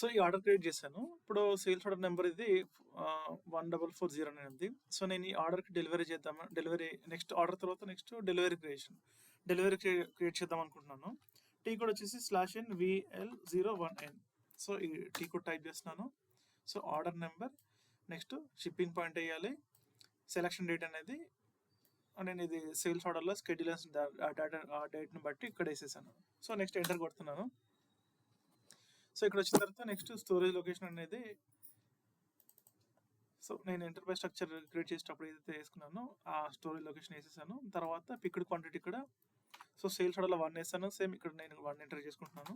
So ఈ order create చేశాను. ఇప్పుడు సేల్స్ ఆర్డర్ నెంబర్ ఇది 1440 అని ఉంది. సో నేను ఈ ఆర్డర్కి డెలివరీ నెక్స్ట్ ఆర్డర్ తర్వాత నెక్స్ట్ డెలివరీ క్రియేట్ చేద్దాం అనుకుంటున్నాను. టీ కోడ్ వచ్చేసి /NVL01N. సో ఈ టీ కోడ్ టైప్ చేస్తున్నాను. So order number, next shipping point వేయాలి, సెలక్షన్ డేట్ అనేది నేను ఇది సేల్స్ ఆర్డర్లో స్కెడ్యూలర్స్ ఆ డేట్ని బట్టి ఇక్కడ వేసేసాను. సో నెక్స్ట్ ఎంటర్ కొడుతున్నాను. సో ఇక్కడ వచ్చిన తర్వాత నెక్స్ట్ స్టోరేజ్ లొకేషన్ అనేది, సో నేను ఎంటర్ప్రైజ్ స్ట్రక్చర్ క్రియేట్ చేసేటప్పుడు ఏదైతే వేసుకున్నానో ఆ స్టోరేజ్ లొకేషన్ వేసేసాను. తర్వాత పిక్డ్ క్వాంటిటీ ఇక్కడ, సో సేల్స్ ఆర్డర్లో 1 వేసాను. సేమ్ ఇక్కడ నేను 1 ఎంటర్ చేసుకుంటున్నాను.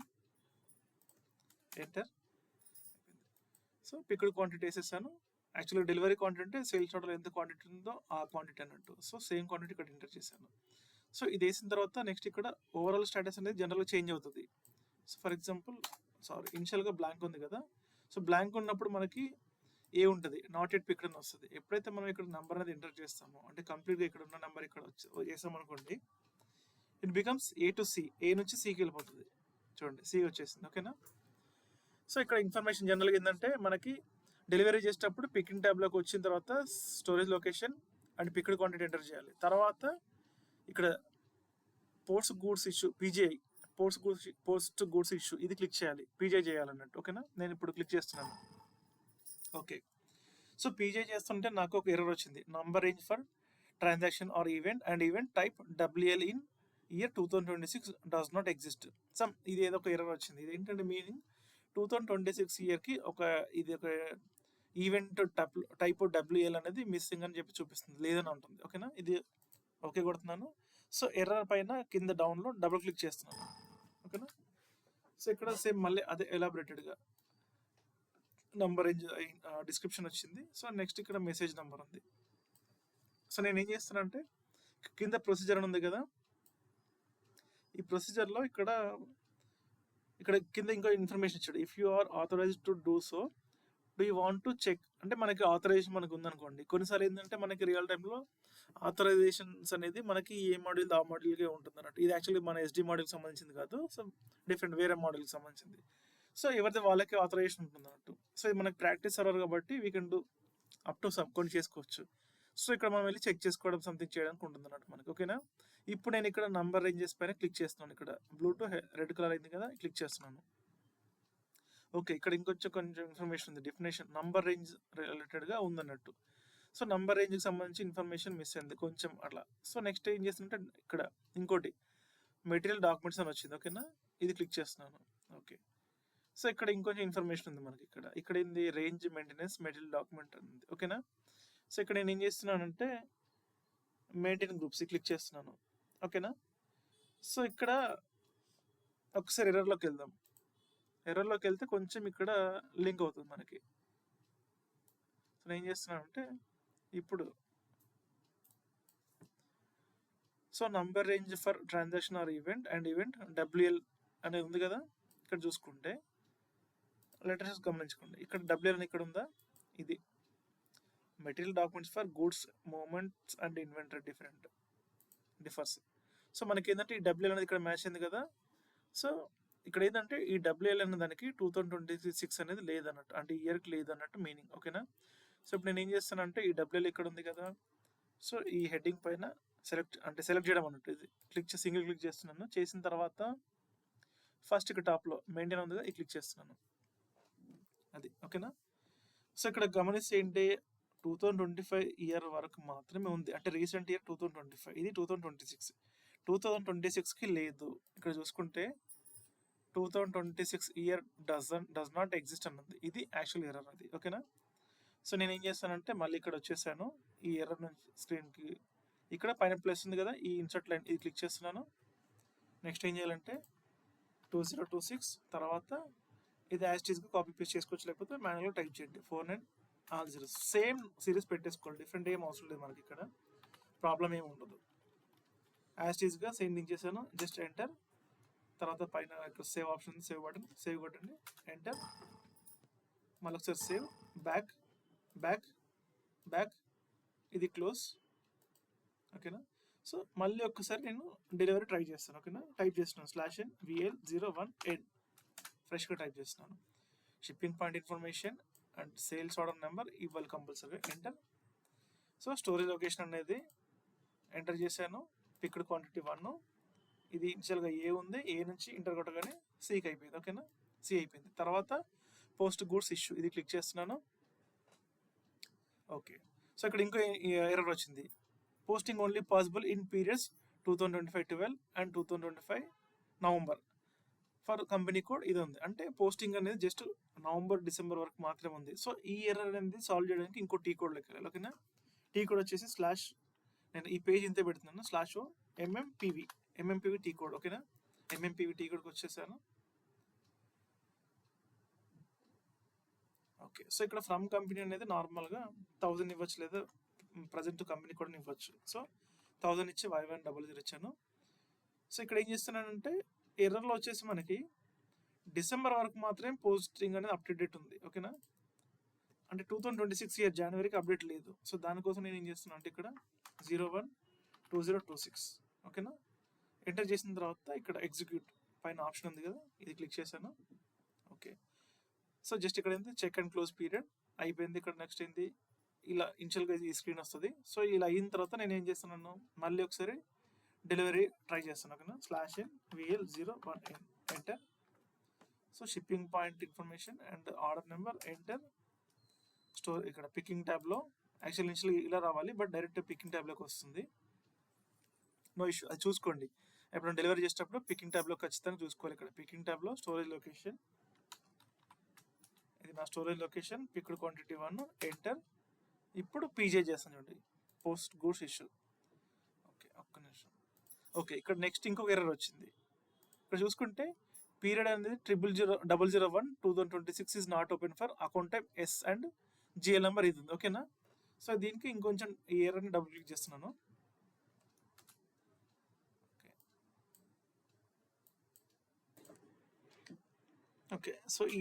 ఎంటర్. సో పిక్డ్ క్వాంటిటీ వేసేసాను. యాక్చువల్గా డెలివరీ క్వాంటిటీ అంటే సేల్స్ ఆర్డర్ ఎంత క్వాంటిటీ ఉందో ఆ క్వాంటిటీ అన్నట్టు. సో సేమ్ క్వాంటిటీ ఇక్కడ ఎంటర్ చేశాను. సో ఇది వేసిన తర్వాత నెక్స్ట్ ఇక్కడ ఓవరాల్ స్టేటస్ అనేది జనరల్గా చేంజ్ అవుతుంది. సో ఫర్ ఎగ్జాంపుల్ ఇనిషియల్గా బ్లాంక్ ఉంది కదా, సో బ్లాంక్ ఉన్నప్పుడు మనకి ఏ ఉంటుంది, నాట్ ఎట్ పిక్డ్ అని వస్తుంది. ఎప్పుడైతే మనం ఇక్కడ నెంబర్ అనేది ఎంటర్ చేస్తామో, అంటే కంప్లీట్గా ఇక్కడ ఉన్న నెంబర్ ఇక్కడ చేసామనుకోండి, it becomes A to C, ఏ నుంచి సికి వెళ్ళిపోతుంది. చూడండి సి వచ్చేసింది. ఓకేనా. సో ఇక్కడ ఇన్ఫర్మేషన్ జనరల్గా ఏంటంటే మనకి డెలివరీ చేసేటప్పుడు పికింగ్ ట్యాబ్లోకి వచ్చిన తర్వాత storage location and picked quantity enter చేయాలి. తర్వాత ఇక్కడ post goods issue PGI, post goods issue ఇది క్లిక్ చేయాలి, PGI చేయాలన్నట్టు. ఓకేనా. నేను ఇప్పుడు క్లిక్ చేస్తున్నాను. ఓకే. సో PGI చేస్తుంటే నాకు ఒక ఎర్రర్ వచ్చింది, number range for transaction are event and event type WL in year 2026 does not exist. ఇది ఏదో ఒక ఎర్రర్ వచ్చింది. ఇది ఏంటంటే మీనింగ్ 2026 ఇయర్కి ఇది ఒక ఈవెంట్ టైప్ WL అనేది మిస్సింగ్ అని చెప్పి చూపిస్తుంది, లేదని ఉంటుంది. ఓకేనా. ఇది ఓకే కొడుతున్నాను. సో ఎర్రర్ పైన కింద డౌన్లో డబుల్ క్లిక్ చేస్తున్నాను. ఓకేనా. సో ఇక్కడ సేమ్ మళ్ళీ అదే ఎలాబరేటెడ్గా నంబర్ రేంజ్ డిస్క్రిప్షన్ వచ్చింది. సో నెక్స్ట్ ఇక్కడ మెసేజ్ నెంబర్ ఉంది. సో నేను ఏం చేస్తానంటే కింద ప్రొసీజర్ అని ఉంది కదా, ఈ ప్రొసీజర్లో ఇక్కడ కింద ఇంకో ఇన్ఫర్మేషన్ ఇచ్చాడు. If you are authorised to do so do you want to check, అంటే మనకి ఆథరైజేషన్ మనకు ఉందనుకోండి. కొన్నిసార్లు ఏంటంటే మనకి రియల్ టైంలో ఆథరైజేషన్స్ అనేది మనకి ఏ మోడల్ ఆ మోడల్కే ఉంటుంది అన్నట్టు. ఇది యాక్చువల్లీ మన SD మోడల్కి సంబంధించింది కాదు, సో డిఫరెంట్ వేరే మోడల్కి సంబంధించింది. సో ఎవరిది వాళ్ళకి ఆథరైజేషన్ ఉంటుంది అన్నట్టు. సో ఇది మనకి ప్రాక్టీస్ సర్వర్ కాబట్టి we can do up to కొన్ని చేసుకోవచ్చు. సో ఇక్కడ మనం వెళ్ళి చెక్ చేసుకోవడం సంథింగ్ చేయడానికి ఉంటుంది అన్నట్టు మనకి. ఓకేనా. ఇప్పుడు నేను ఇక్కడ నంబర్ రేంజెస్ పైన క్లిక్ చేస్తున్నాను. ఇక్కడ బ్లూ టు రెడ్ కలర్ అయింది కదా, క్లిక్ చేస్తున్నాను. ఓకే. ఇక్కడ కొంచెం ఇన్ఫర్మేషన్ ఉంది, డెఫినేషన్ నంబర్ రేంజ్ రిలేటెడ్గా ఉందన్నట్టు. సో నంబర్ రేంజ్కి సంబంధించి ఇన్ఫర్మేషన్ మిస్ అయింది కొంచెం అట్లా. సో నెక్స్ట్ ఏం చేస్తుంటే ఇక్కడ ఇంకోటి మెటీరియల్ డాక్యుమెంట్స్ అని వచ్చింది. ఓకేనా. ఇది క్లిక్ చేస్తున్నాను. ఓకే. సో ఇక్కడ ఇంకొంచెం ఇన్ఫర్మేషన్ ఉంది మనకి. ఇక్కడ ఏంది, రేంజ్ మెయింటెనెన్స్ మెటీరియల్ డాక్యుమెంట్ ఉంది. ఓకేనా. సో ఇక్కడ నేను ఏం చేస్తున్నానంటే మెయింటైన్ గ్రూప్స్ క్లిక్ చేస్తున్నాను. ఓకేనా. సో ఇక్కడ ఒకసారి ఎర్రర్లోకి వెళ్దాం. ఎర్రర్లోకి వెళ్తే కొంచెం ఇక్కడ లింక్ అవుతుంది మనకి. సో నేను ఏం చేస్తున్నానంటే ఇప్పుడు so number range for transaction are event and event WL అనేది ఉంది కదా, ఇక్కడ చూసుకుంటే లెటర్స్ గమనించుకోండి. ఇక్కడ WL అని ఇక్కడ ఉందా, ఇది material documents for goods movements and inventory differs. So మనకి ఏంటంటే ఈ WL అనేది ఇక్కడ మ్యాచ్ అయింది కదా. సో ఇక్కడ ఏంటంటే ఈ WL అనే దానికి 2026 అనేది లేదన్నట్టు, అంటే ఇయర్కి లేదన్నట్టు మీనింగ్. ఓకేనా. సో ఇప్పుడు నేను ఏం చేస్తానంటే ఈ WL ఇక్కడ ఉంది కదా, సో ఈ హెడ్డింగ్ పైన సెలెక్ట్ చేయడం అన్నట్టు. ఇది సింగిల్ క్లిక్ చేస్తున్నాను. చేసిన తర్వాత ఫస్ట్ ఇక్కడ టాప్లో మెయింటైన్ ఉంది కదా, ఇది క్లిక్ చేస్తున్నాను. అది ఓకేనా. సో ఇక్కడ గమనిస్తే ఏంటి, 2025 ఇయర్ వరకు మాత్రమే ఉంది, అంటే రీసెంట్ ఇయర్ 2025, ఇది 2026. 2026కి లేదు. ఇక్కడ చూసుకుంటే 2026 ఇయర్ డస్ నాట్ ఎగ్జిస్ట్ అన్నది, ఇది యాక్చువల్ ఎర్రర్ అది. ఓకేనా. సో నేను ఏం చేస్తానంటే మళ్ళీ ఇక్కడ వచ్చేసాను. ఈ ఎర్రర్ నుంచి స్క్రీన్కి ఇక్కడ పైన ప్లస్ ఉంది కదా, ఈ ఇన్సర్ట్ లైన్ ఇది క్లిక్ చేస్తున్నాను. నెక్స్ట్ ఏం చేయాలంటే 2026 తర్వాత ఇది యాస్టీస్గా కాపీ పేస్ట్ చేసుకోవచ్చు, లేకపోతే మాన్యువల్గా టైప్ చేయండి 4900. సేమ్ సిరీస్ పెట్టేసుకోండి, డిఫరెంట్ ఏం అవసరం లేదు మనకి. ఇక్కడ ప్రాబ్లం ఏమి ఉండదు. యాస్టీస్గా సేమ్ లింక్ చేశాను, జస్ట్ ఎంటర్. తర్వాత పైన ఇక్కడ సేవ్ ఆప్షన్, సేవ్ కొట్టండి, ఎంటర్. మళ్ళీ ఒకసారి సేవ్, బ్యాక్, ఇది క్లోజ్. ఓకేనా. సో మళ్ళీ ఒక్కసారి నేను డెలివరీ ట్రై చేస్తాను. ఓకేనా. టైప్ చేస్తున్నాను /NVL01N, ఫ్రెష్గా టైప్ చేస్తున్నాను. Shipping point information and sales order number ఇవ్వాలి కంపల్సరీగా, ఎంటర్. సో స్టోరేజ్ లొకేషన్ అనేది ఎంటర్ చేశాను, పిక్డ్ క్వాంటిటీ 1, ఇది ఇనిషియల్గా ఏ ఉంది, ఏ నుంచి ఇంటర్ కొట్టగానే సికి అయిపోయింది. ఓకేనా, సి అయిపోయింది. తర్వాత పోస్ట్ గూడ్స్ ఇష్యూ, ఇది క్లిక్ చేస్తున్నాను. ఓకే, సో ఇక్కడ ఇంకో ఎర్రర్ వచ్చింది, posting only possible in periods 2025-12 and 2025 November for company code, ఇది ఉంది. అంటే పోస్టింగ్ అనేది జస్ట్ నవంబర్ డిసెంబర్ వరకు మాత్రమే ఉంది. సో ఈ ఎర్రర్ అనేది సాల్వ్ చేయడానికి ఇంకో టీ కోడ్ లెక్క, ఓకేనా. టీ కోడ్ వచ్చేసి స్లాష్, నేను ఈ పేజ్ ఇంతే పెడుతున్నాను, స్లాష్ ఎంఎంపీవీ టీ కోడ్, ఓకేనా. ఎంఎంపీవీ టీ కోడ్కి వచ్చేసాను. ఓకే, సో ఇక్కడ ఫ్రమ్ కంపెనీ అనేది నార్మల్గా 1000 ఇవ్వచ్చు, లేదా ప్రజెంట్ కంపెనీ కూడా ఇవ్వచ్చు. సో 1000 ఇచ్చి 5100 ఇచ్చాను. సో ఇక్కడ ఏం చేస్తున్నానంటే ఎర్రర్లో వచ్చేసి మనకి డిసెంబర్ వరకు మాత్రమే పోస్టింగ్ అనేది అప్డేట్ ఉంది, ఓకేనా. అంటే 2026 ఇయర్ జనవరికి అప్డేట్ లేదు. సో దానికోసం నేను ఏం చేస్తున్నాను అంటే ఇక్కడ 012026, ఓకేనా. ఎంటర్ చేసిన తర్వాత ఇక్కడ ఎగ్జిక్యూట్ పైన ఆప్షన్ ఉంది కదా, ఇది క్లిక్ చేశాను. ఓకే, సో జస్ట్ ఇక్కడ ఏంటి చెక్ అండ్ క్లోజ్ పీరియడ్ అయిపోయింది. ఇక్కడ నెక్స్ట్ ఏంటి, ఇలా ఇనిషియల్గా ఈ స్క్రీన్ వస్తుంది. సో ఇలా అయిన తర్వాత నేను ఏం చేస్తున్నాను, మళ్ళీ ఒకసారి డెలివరీ ట్రై చేస్తాను, ఓకేనా. /VL01N enter. So shipping point information and order number enter. Store ఇక్కడ పికింగ్ ట్యాబ్లో, యాక్చువల్ ఇనిషియల్ ఇలా రావాలి, బట్ డైరెక్ట్ పికింగ్ ట్యాబ్లోకి వస్తుంది. నో ఇష్యూ, అది చూసుకోండి. ఎప్పుడైనా డెలివరీ చేసేటప్పుడు పికింగ్ ట్యాబ్లో ఖచ్చితంగా చూసుకోవాలి. ఇక్కడ పికింగ్ ట్యాబ్లో స్టోరేజ్ లొకేషన్, ఇది నా storage location, picked quantity 1 enter. ఇప్పుడు పీజే చేస్తాను చూడండి, పోస్ట్ గూడ్స్ ఇష్యూ. ఓకే, ఒక్క నిమిషం. ఓకే, ఇక్కడ నెక్స్ట్ ఇంకొక ఎర్రర్ వచ్చింది. ఇక్కడ చూసుకుంటే పీరియడ్ అనేది 00001/2026 is not open for account type S and GL number, ఇది ఉంది, ఓకేనా. సో దీనికి ఇంకొంచెం ఈ ఎర్రర్ని డబుల్ క్లిక్ చేస్తున్నాను. ఓకే, సో ఈ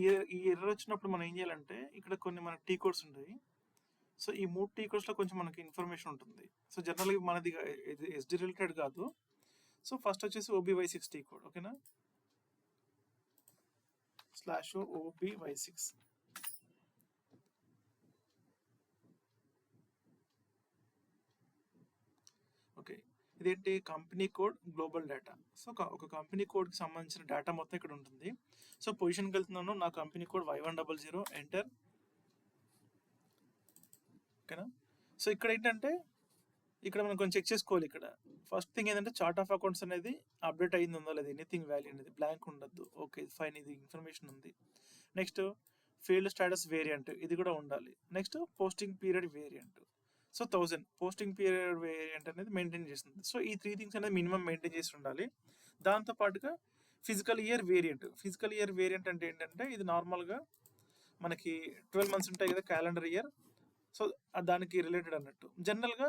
ఎర్రర్ వచ్చినప్పుడు మనం ఏం చేయాలంటే ఇక్కడ కొన్ని మన టీ కోడ్స్ ఉంటాయి. సో ఈ 3 టీ కోడ్స్లో కొంచెం మనకి ఇన్ఫర్మేషన్ ఉంటుంది. సో జనరల్గా మనది ఎస్డి రిలేటెడ్ కాదు. సో ఫస్ట్ వచ్చేసి OBY6 టీ కోడ్, ఓకేనా. /OBY6. ఓకే, ఇదేంటి company code global data. So ఒక కంపెనీ కోడ్కి సంబంధించిన డేటా మొత్తం ఇక్కడ ఉంటుంది. సో పొజిషన్కి వెళ్తున్నాను, నా కంపెనీ కోడ్ Y100 ఎంటర్, ఓకేనా. సో ఇక్కడ ఏంటంటే ఇక్కడ మనం కొంచెం చెక్ చేసుకోవాలి. ఇక్కడ ఫస్ట్ థింగ్ ఏంటంటే చార్ట్ ఆఫ్ అకౌంట్స్ అనేది అప్డేట్ అయింది ఉందో లేదు, ఎనీథింగ్ వాల్యూ అనేది బ్లాంక్ ఉండద్దు. ఓకే ఫైన్, ఇది ఇన్ఫర్మేషన్ ఉంది. నెక్స్ట్ ఫీల్డ్ స్టేటస్ వేరియంట్, ఇది కూడా ఉండాలి. Next posting period variant, so 1000 posting period variant అనేది మెయింటైన్ చేస్తుంది. సో ఈ 3 థింగ్స్ అనేది మినిమం మెయింటైన్ చేసి ఉండాలి. దాంతోపాటుగా physical year variant. Physical year variant అంటే ఏంటంటే ఇది నార్మల్గా మనకి 12 months ఉంటాయి కదా క్యాలెండర్ ఇయర్, సో దానికి రిలేటెడ్ అన్నట్టు. జనరల్గా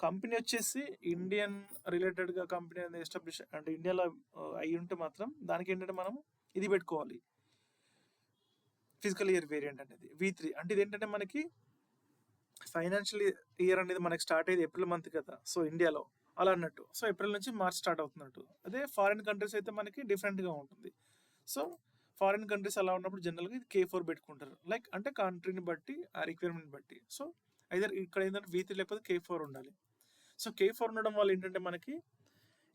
కంపెనీ వచ్చేసి ఇండియన్ రిలేటెడ్గా కంపెనీ అనేది ఎస్టాబ్లిష్ అంటే ఇండియాలో అయి ఉంటే మాత్రం దానికి ఏంటంటే మనం ఇది పెట్టుకోవాలి, ఫిజికల్ ఇయర్ వేరియంట్ అనేది V3. అంటే ఇది ఏంటంటే మనకి ఫైనాన్షియల్ ఇయర్ అనేది మనకి స్టార్ట్ అయ్యేది ఏప్రిల్ మంత్ కదా, సో ఇండియాలో అలా అన్నట్టు. సో ఏప్రిల్ నుంచి మార్చ్ స్టార్ట్ అవుతున్నట్టు. అదే ఫారిన్ కంట్రీస్ అయితే మనకి డిఫరెంట్గా ఉంటుంది. సో ఫారిన్ కంట్రీస్ అలా ఉన్నప్పుడు జనరల్గా ఇది K4 పెట్టుకుంటారు, లైక్ అంటే కంట్రీని బట్టి ఆ రిక్వైర్మెంట్ బట్టి. సో ఐదర్ ఇక్కడ ఏంటంటే V3 లేకపోతే K4 ఉండాలి. సో K4 ఉండడం వల్ల ఏంటంటే మనకి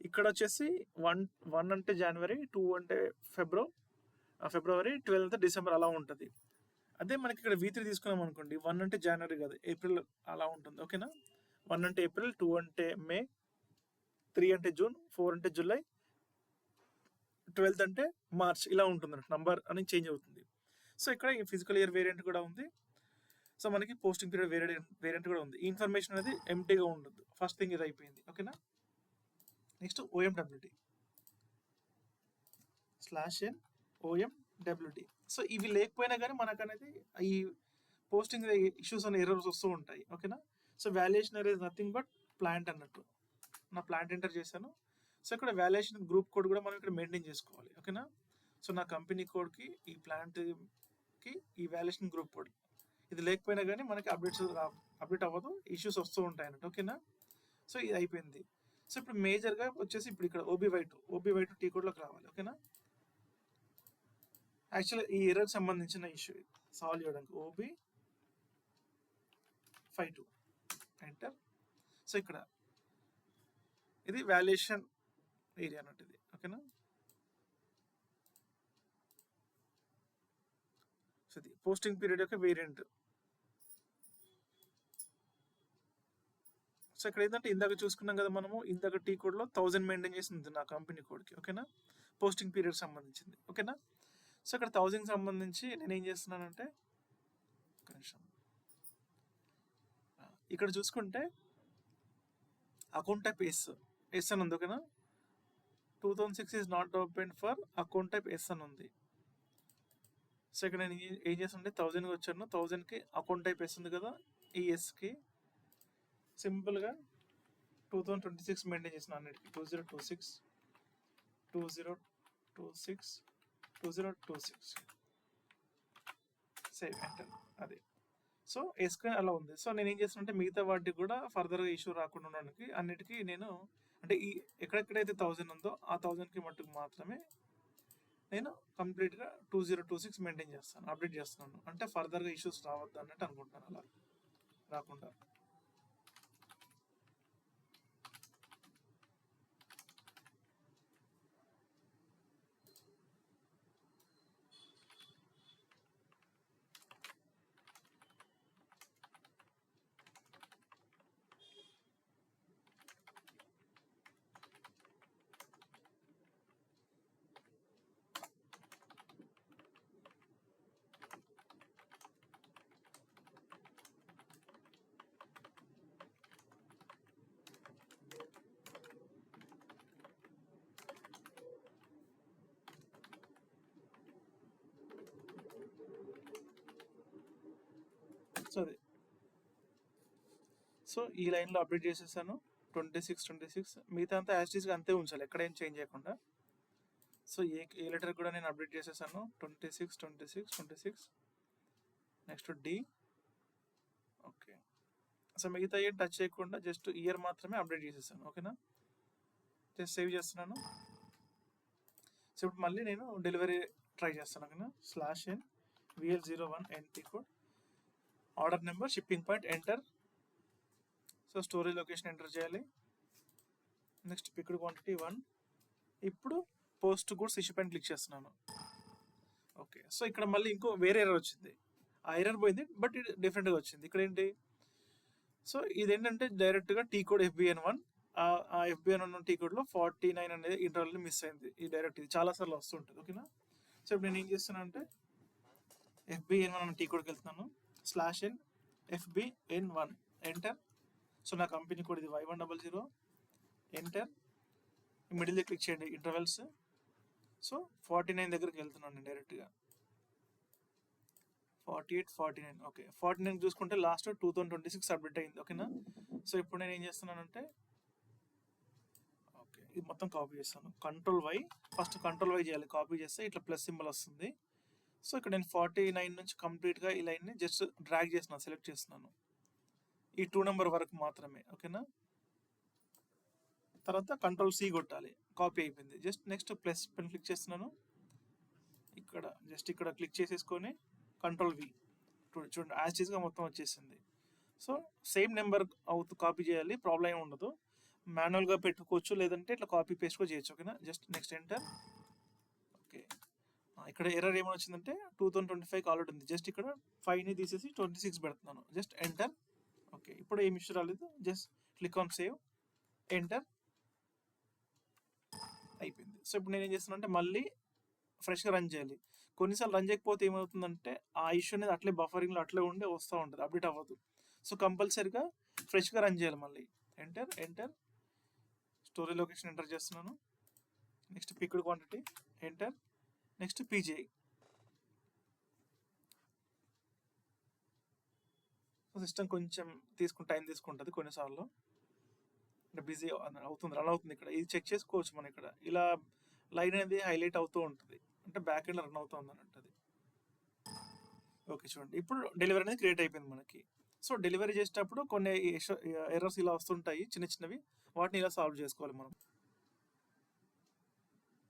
ఇక్కడ వచ్చేసి 1 అంటే జనవరి, 2 అంటే ఫిబ్రవరి, 12 అంటే డిసెంబర్ అలా ఉంటుంది. అదే మనకి ఇక్కడ V3 తీసుకున్నాం అనుకోండి, 1 అంటే జనవరి కాదు ఏప్రిల్ అలా ఉంటుంది, ఓకేనా. 1 అంటే ఏప్రిల్, 2 అంటే మే, 3 అంటే జూన్, 4 అంటే జూలై, 12th అంటే మార్చ్, ఇలా ఉంటుంది నంబర్ అని చేంజ్ అవుతుంది. సో ఇక్కడ ఈ ఫిజికల్ ఇయర్ వేరియంట్ కూడా ఉంది. సో మనకి పోస్టింగ్ పీరియడ్ వేరియంట్ కూడా ఉంది. ఈ ఇన్ఫర్మేషన్ అనేది ఎంటీగా ఉండదు. ఫస్ట్ థింగ్ ఇది అయిపోయింది, ఓకేనా. Next OMWT /OMWT. సో ఇవి లేకపోయినా కానీ మనకు అనేది ఈ పోస్టింగ్ ఇష్యూస్ అనే ఎర్రర్స్ వస్తూ ఉంటాయి, ఓకేనా. సో వాల్యుయేషన్ అనేది నథింగ్ బట్ ప్లాంట్ అన్నట్టు. నా ప్లాంట్ ఎంటర్ చేశాను. సో ఇక్కడ వాల్యుయేషన్ గ్రూప్ కోడ్ కూడా మనం ఇక్కడ మెయింటైన్ చేసుకోవాలి, ఓకేనా. సో నా కంపెనీ కోడ్కి ఈ ప్లాంట్కి ఈ వాల్యుయేషన్ గ్రూప్ కోడ్ ఇది లేకపోయినా కానీ మనకి అప్డేట్ అవ్వదు, ఇష్యూస్ వస్తూ ఉంటాయి అన్నట్టు, ఓకేనా. సో ఇది అయిపోయింది. సో ఇప్పుడు మేజర్గా వచ్చేసి ఇప్పుడు ఇక్కడ OBY2 టీ కోడ్లోకి రావాలి, ఓకేనా. యాక్చువల్లీ ఈ ఎర్రర్ సంబంధించిన ఇష్యూ సాల్వ్ చేయడానికి ఓబి 52 ఎంటర్. సో ఇక్కడ ఇది వాల్యుయేషన్ ఏరియా అన్నట్టు ఇది, ఓకేనా. సో ఇది పోస్టింగ్ పీరియడ్ యొక్క వేరియంట్. సో ఇక్కడ ఏంటంటే ఇందాక చూసుకున్నాం కదా మనము, ఇందాక టీ కోడ్లో 1000 మెయింటైన్ చేసింది నా కంపెనీ కోడ్కి, ఓకేనా, పోస్టింగ్ పీరియడ్ సంబంధించింది, ఓకేనా. సో ఇక్కడ 1000 సంబంధించి నేను ఏం చేస్తున్నానంటే ఒక నిమిషం, ఇక్కడ చూసుకుంటే అకౌంట్ టైప్ ఎస్ అని ఉంది, ఓకేనా. 2006 is not open for account type S అని ఉంది. సో ఇక్కడ నేను ఏం చేస్తానంటే 1000కి వచ్చాను, 1000కి అకౌంట్ టైప్ ఎస్ ఉంది కదా, ఈ ఎస్కి సింపుల్గా 2026 మెయింటైన్ చేసిన అన్నిటికి 2026 సేవ్ ఎంటర్ అది. సో ఎస్కే అలా ఉంది. సో నేను ఏం చేస్తానంటే మిగతా వాటికి కూడా ఫర్దర్గా ఇష్యూ రాకుండా ఉండడానికి అన్నిటికీ నేను అంటే ఈ ఎక్కడెక్కడైతే 1000 ఉందో ఆ 1000కి మట్టుకు మాత్రమే నేను కంప్లీట్గా 2026 మెయింటైన్ చేస్తాను, అప్డేట్ చేస్తున్నాను. అంటే ఫర్దర్గా ఇష్యూస్ రావద్దు అన్నట్టు అనుకుంటున్నాను, అలా రాకుండా. సో అది, సో ఈ లైన్లో అప్డేట్ చేసేసాను 26 మిగతా అంతా యాస్టీస్గా అంతే ఉంచాలి, ఎక్కడేం చేంజ్ చేయకుండా. సో ఏ లెటర్ కూడా నేను అప్డేట్ చేసేసాను 26. Next D, okay. సో మిగతా ఏం టచ్ చేయకుండా జస్ట్ ఇయర్ మాత్రమే అప్డేట్ చేసేసాను, ఓకేనా. జస్ట్ సేవ్ చేస్తున్నాను. సో ఇప్పుడు మళ్ళీ నేను డెలివరీ ట్రై చేస్తాను, ఓకేనా. /n VL01 NT కోడ్, order number, shipping point enter. So storage location enter చేయాలి. Next picked quantity 1. ఇప్పుడు పోస్ట్ గూడ్స్ ఇష్యూ పైన క్లిక్ చేస్తున్నాను, ఓకే. సో ఇక్కడ మళ్ళీ ఇంకో వేరే ఎర్రర్ వచ్చింది, ఆ ఎర్రర్ పోయింది, బట్ ఇది డిఫరెంట్గా వచ్చింది. ఇక్కడ ఏంటి, సో ఇదేంటంటే డైరెక్ట్గా టీ కోడ్ FBN1, ఆ FBN1 టీ కోడ్లో 49 అనేది ఇంటర్వల్ని మిస్ అయింది. ఈ డైరెక్ట్ ఇది చాలాసార్లు వస్తుంటుంది, ఓకేనా. సో ఇప్పుడు నేను ఏం చేస్తున్నాను అంటే FBN1 టీ కోడ్కి వెళ్తున్నాను, /n FBN1 ఎంటర్. సో నా కంపెనీ కోడ్ ఇది Y100 ఎంటర్. మిడిల్ క్లిక్ చేయండి ఇంటర్వెల్స్. సో 49 దగ్గరికి వెళ్తున్నాను నేను డైరెక్ట్గా, 48, 49, ఓకే. 49 చూసుకుంటే లాస్ట్ 2026 అప్డేట్ అయింది, ఓకేనా. సో ఇప్పుడు నేను ఏం చేస్తున్నానంటే ఓకే ఇది మొత్తం కాపీ చేస్తాను, Ctrl+Y. ఫస్ట్ Ctrl+Y చేయాలి, కాపీ చేస్తే ఇట్లా ప్లస్ సింబల్ వస్తుంది. సో ఇక్కడ నేను 49 నుంచి కంప్లీట్గా ఈ లైన్ని జస్ట్ డ్రాగ్ చేస్తున్నాను, సెలెక్ట్ చేస్తున్నాను ఈ 2 నెంబర్ వరకు మాత్రమే, ఓకేనా. తర్వాత Ctrl+C కొట్టాలి, కాపీ అయిపోయింది. జస్ట్ నెక్స్ట్ ప్లస్ పైన క్లిక్ చేస్తున్నాను, ఇక్కడ జస్ట్ ఇక్కడ క్లిక్ చేసేసుకొని Ctrl+V చూడండి యాస్టీస్గా మొత్తం వచ్చేసింది. సో సేమ్ నెంబర్ కాపీ చేయాలి, ప్రాబ్లం ఏమి ఉండదు. మాన్యువల్గా పెట్టుకోవచ్చు, లేదంటే ఇట్లా కాపీ పేస్ట్ కూడా చేయొచ్చు, ఓకేనా. Just next enter, okay. ఇక్కడ ఎర్రర్ ఏమైనా వచ్చిందంటే 2025 ఆల్రెడీ ఉంది, జస్ట్ ఇక్కడ 5ని తీసేసి 26 పెడుతున్నాను, జస్ట్ ఎంటర్, ఓకే. ఇప్పుడు ఏమి ఇష్యూ రాలేదు, just click on save, enter అయిపోయింది. సో ఇప్పుడు నేను ఏం చేస్తున్నాను అంటే మళ్ళీ ఫ్రెష్గా రన్ చేయాలి. కొన్నిసార్లు రన్ చేయకపోతే ఏమవుతుందంటే ఆ ఇష్యూ అనేది అట్లే బఫరింగ్లో అట్లే ఉండే వస్తూ ఉంటుంది, అప్డేట్ అవ్వదు. సో కంపల్సరీగా ఫ్రెష్గా రన్ చేయాలి. మళ్ళీ ఎంటర్, స్టోరేజ్ లొకేషన్ ఎంటర్ చేస్తున్నాను. Next picked quantity enter, next PGI. System కొంచెం టైం తీసుకుంటుంది కొన్నిసార్లు, అంటే బిజీ అవుతుంది, రన్ అవుతుంది. ఇక్కడ ఇది చెక్ చేసుకోవచ్చు మనం, ఇక్కడ ఇలా లైన్ అనేది హైలైట్ అవుతూ ఉంటుంది, అంటే బ్యాక్ ఎండ్ రన్ అవుతుంది అన్నట్టు అది, ఓకే. చూడండి ఇప్పుడు డెలివరీ అనేది క్రియేట్ అయిపోయింది మనకి. సో డెలివరీ చేసేటప్పుడు కొన్ని ఎర్రర్స్ ఇలా వస్తుంటాయి చిన్నవి, వాటిని ఇలా సాల్వ్ చేసుకోవాలి మనం.